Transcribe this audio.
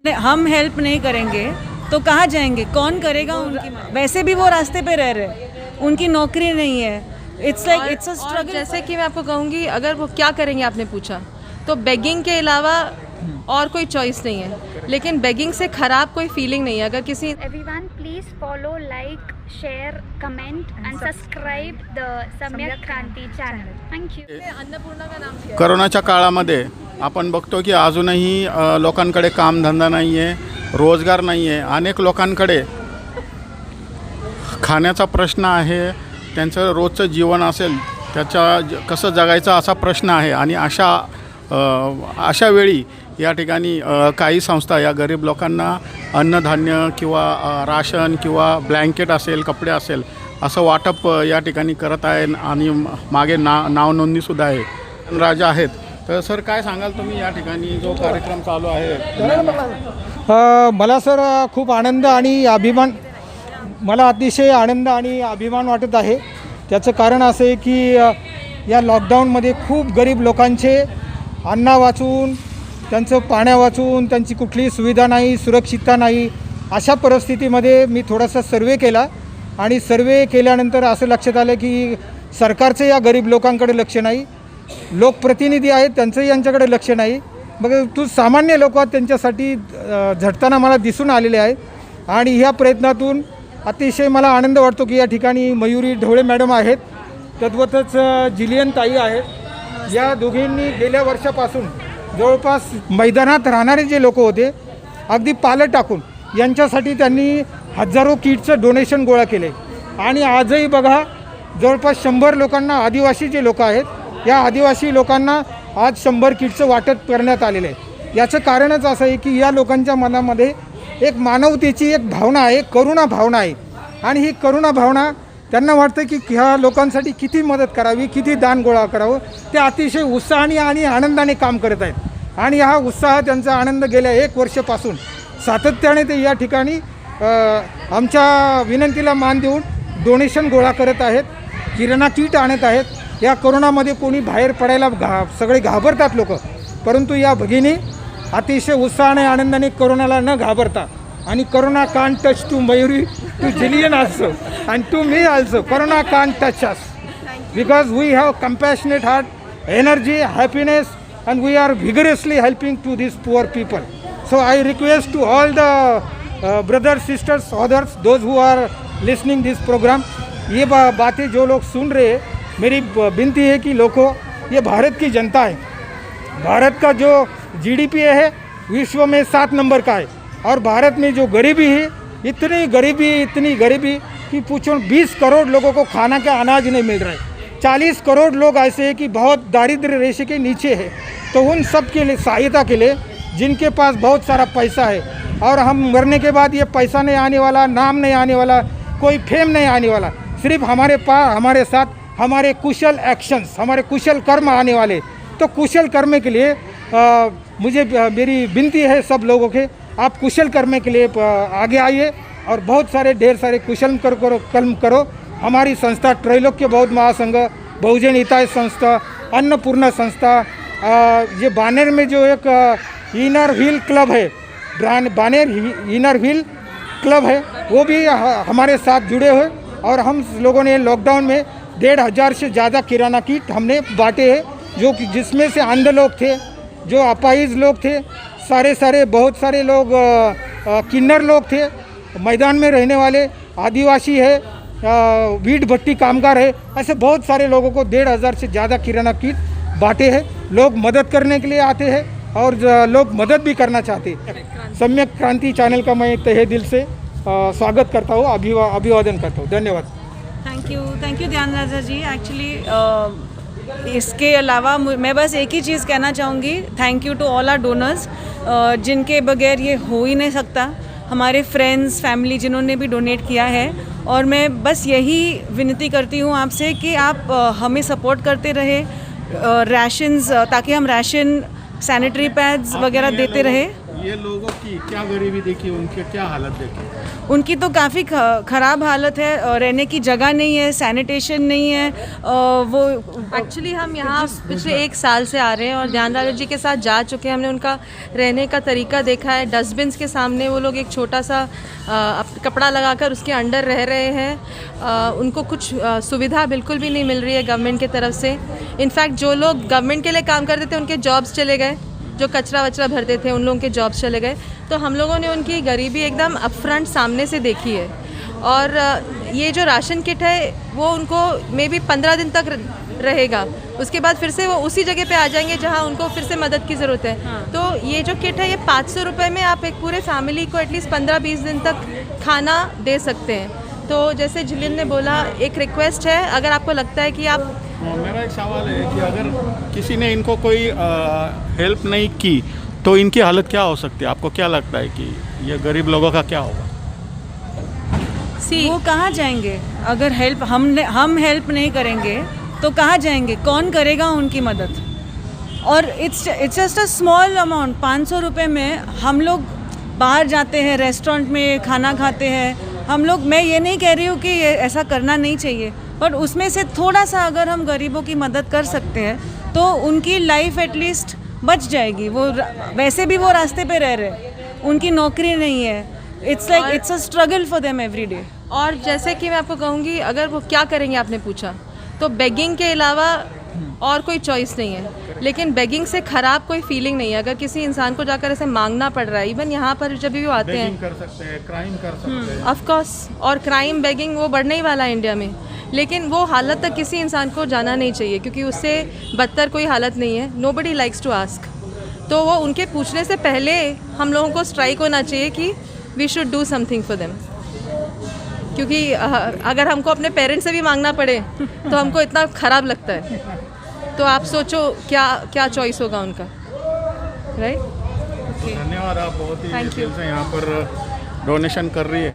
हम हेल्प नहीं करेंगे तो कहाँ जाएंगे, कौन करेगा उनकी मदद? वैसे भी वो रास्ते पे रह रहे, उनकी नौकरी नहीं है। It's like it's a struggle. जैसे कि मैं आपको कहूँगी, अगर वो क्या करेंगे आपने पूछा, तो बेगिंग के अलावा और कोई चॉइस नहीं है, लेकिन बेगिंग से ख़राब कोई फीलिंग नहीं है। अगर किसी Everyone, please follow, like, share, comment, and subscribe the Samyak Kranti channel. Thank you. Annapurna का नाम क्या है? करोनाच्या काळामध्ये आपण बघतो की अजूनही लोकांकडे कामधंदा नाही आहे, रोजगार नाही आहे. अनेक लोकांकडे खाण्याचा प्रश्न आहे, त्यांचं रोजचं जीवन असेल कसं जगायचं असा प्रश्न आहे. आणि अशा वेळी या ठिकाणी काही संस्था या गरीब लोकांना अन्नधान्य किंवा राशन किंवा ब्लँकेट असेल, कपडे असेल असं वाटप या ठिकाणी करत आहे. आणि मागे नाव नोंदणीसुद्धा आहे. राजा आहेत. तर सर काय सांगाल तुम्ही या ठिकाणी जो कार्यक्रम चालू आहे? मला सर खूप आनंद आणि अभिमान, मला अतिशय आनंद आणि अभिमान वाटत आहे. त्याचं कारण असं आहे की या लॉकडाऊनमध्ये खूप गरीब लोकांचे अन्न वाचून, त्यांचं पाण्या वाचून, त्यांची कुठलीही सुविधा नाही, सुरक्षितता नाही. अशा परिस्थितीमध्ये मी थोडासा सर्वे केला आणि सर्वे केल्यानंतर असं लक्षात आलं की सरकारचं या गरीब लोकांकडे लक्ष नाही, लोकप्रतिनिधी आहेत त्यांचंही यांच्याकडे लक्ष नाही. मग सामान्य लोक त्यांच्यासाठी झटताना मला दिसून आलेले आहेत. आणि ह्या प्रयत्नातून अतिशय मला आनंद वाटतो की या ठिकाणी मयुरी ढवळे मॅडम आहेत, तद्वतच जिलियन ताई आहेत. या दोघींनी गेल्या वर्षापासून जवळपास मैदानात राहणारे जे लोक होते, अगदी पालं टाकून यांच्यासाठी त्यांनी हजारो किटचं डोनेशन गोळा केले. आणि आजही बघा जवळपास 100 लोकांना, आदिवासी जे लोक आहेत, या आदिवासी लोकांना आज 100 किटचं वाटप करण्यात आलेलं आहे. याचं कारणच असं आहे की या लोकांच्या मनामध्ये एक मानवतेची एक भावना आहे, करुणा भावना आहे. आणि ही करुणा भावना त्यांना वाटतं की ह्या लोकांसाठी किती मदत करावी, किती दान गोळा करावं. ते अतिशय उत्साहाने आणि आनंदाने काम करत आहेत. आणि हा उत्साह, त्यांचा आनंद गेल्या 1 वर्षापासून सातत्याने ते या ठिकाणी आमच्या विनंतीला मान देऊन डोनेशन गोळा करत आहेत, किराणा किट आणत आहेत. या कोरोनामध्ये कोणी बाहेर पडायला सगळे घाबरतात लोक, परंतु या भगिनी अतिशय उत्साहाने आनंदाने कोरोनाला न घाबरता. आणि corona can't touch to Mayuri, to Jillian also, and to me also. Corona can't touch us because we have compassionate heart, energy, happiness, and we are vigorously helping to these poor people. So I request to all the brothers, sisters, others, those who are listening this program, ये बातें जो लोग सुन रहे हैं, मेरी विनती है कि लोगों, ये भारत की जनता है. भारत का जो GDP है विश्व में 7 नंबर का है. और भारत में जो गरीबी है, इतनी गरीबी कि पूछो 20 करोड़ लोगों को खाना का अनाज नहीं मिल रहा है. 40 करोड़ लोग ऐसे हैं कि बहुत दारिद्र्य रेखा के नीचे है. तो उन सब के लिए सहायता के लिए, जिनके पास बहुत सारा पैसा है और हम मरने के बाद ये पैसा नहीं आने वाला, नाम नहीं आने वाला, कोई फेम नहीं आने वाला, सिर्फ हमारे साथ हमारे कुशल एक्शंस, हमारे कुशल कर्म आने वाले. तो कुशल कर्म के लिए मेरी विनती है सब लोगों के, आप कुशल कर्म के लिए आगे आइए और बहुत सारे ढेर सारे कुशल कर्म करो. हमारी संस्था त्रैलोक्य बौद्ध महासंघ, बहुजन हिताय संस्था, अन्नपूर्णा संस्था, ये बानेर में जो एक इनर व्हील क्लब है, बानेर इनर व्हील क्लब है, वो भी हमारे साथ जुड़े हुए. और हम लोगों ने लॉकडाउन में 1,500 से ज़्यादा किराना किट हमने बांटे हैं, जो कि जिसमें से अंध लोग थे, जो अपाहिज लोग थे, सारे बहुत सारे लोग किन्नर लोग थे, मैदान में रहने वाले आदिवासी है, वीट भट्टी कामगार है. ऐसे बहुत सारे लोगों को 1,500 से ज़्यादा किराना किट बांटे हैं. लोग मदद करने के लिए आते हैं और लोग मदद भी करना चाहते हैं. सम्यक क्रांति चैनल का मैं तहे दिल से स्वागत करता हूँ, अभिवादन करता हूँ. धन्यवाद. थैंक यू ध्यान राजा जी. एक्चुअली इसके अलावा मैं बस एक ही चीज़ कहना चाहूँगी, thank you to all our donors, जिनके बगैर ये हो ही नहीं सकता. हमारे फ्रेंड्स, फैमिली जिन्होंने भी डोनेट किया है. और मैं बस यही विनती करती हूँ आपसे कि आप हमें सपोर्ट करते रहे, राशंस, ताकि हम राशन, सैनिटरी पैड्स वगैरह देते रहे. ये लोगों की क्या गरीबी देखी, उनकी क्या हालत देखी? उनकी तो काफ़ी ख़राब हालत है, रहने की जगह नहीं है, सैनिटेशन नहीं है, वो एक्चुअली हम यहाँ पिछले 1 साल से आ रहे हैं और ध्यान राजा जी के साथ जा चुके हैं। हमने उनका रहने का तरीका देखा है। डस्टबिन्स के सामने वो लोग एक छोटा सा कपड़ा लगाकर उसके अंडर रह रहे हैं। उनको कुछ सुविधा बिल्कुल भी नहीं मिल रही है गवर्नमेंट की तरफ से। इनफैक्ट जो लोग गवर्नमेंट के लिए काम करते थे उनके जॉब्स चले गए, जो कचरा वचरा भरते थे उन लोगों के जॉब्स चले गए। तो हम लोगों ने उनकी गरीबी एकदम अपफ्रंट सामने से देखी है। और ये जो राशन किट है वो उनको मे बी 15 दिन तक रहेगा, उसके बाद फिर से वो उसी जगह पे आ जाएंगे जहाँ उनको फिर से मदद की ज़रूरत है। हाँ। तो ये जो किट है ये 500 रुपये में आप एक पूरे फैमिली को एटलीस्ट 15-20 दिन तक खाना दे सकते हैं। तो जैसे जिलिन ने बोला, एक रिक्वेस्ट है, अगर आपको लगता है कि आप मेरा एक सवाल है कि अगर किसी ने इनको कोई हेल्प नहीं की तो इनकी हालत क्या हो सकती है? आपको क्या लगता है कि ये गरीब लोगों का क्या होगा? वो कहाँ जाएंगे? अगर हम हेल्प नहीं करेंगे तो कहाँ जाएंगे? कौन करेगा उनकी मदद? और it's just a small amount. 500 रुपये में हम लोग बाहर जाते हैं, रेस्टोरेंट में खाना खाते हैं हम लोग। मैं ये नहीं कह रही हूँ कि ये ऐसा करना नहीं चाहिए, पर उसमें से थोड़ा सा अगर हम गरीबों की मदद कर सकते हैं तो उनकी लाइफ एटलीस्ट बच जाएगी। वो वैसे भी वो रास्ते पे रह रहे, उनकी नौकरी नहीं है। It's a struggle for them every day. और जैसे कि मैं आपको कहूँगी, अगर वो क्या करेंगे आपने पूछा, तो बेगिंग के अलावा और कोई चॉइस नहीं है। लेकिन बेगिंग से ख़राब कोई फीलिंग नहीं है। अगर किसी इंसान को जाकर ऐसे मांगना पड़ रहा है, इवन यहाँ पर जब भी वो आते हैं, कर सकते हैं, क्राइम कर सकते हैं। ऑफ कोर्स, और क्राइम बेगिंग वो बढ़ने ही वाला है इंडिया में। लेकिन वो हालत तक किसी इंसान को जाना नहीं चाहिए, क्योंकि उससे बदतर कोई हालत नहीं है। Nobody likes to ask. तो वो उनके पूछने से पहले हम लोगों को स्ट्राइक होना चाहिए कि we should do something for them. क्योंकि अगर हमको अपने पेरेंट्स से भी मांगना पड़े तो हमको इतना ख़राब लगता है। तो आप सोचो क्या चॉइस होगा उनका, राइट? धन्यवाद, आप बहुत ही Thank you. दिल से यहाँ पर डोनेशन कर रही है।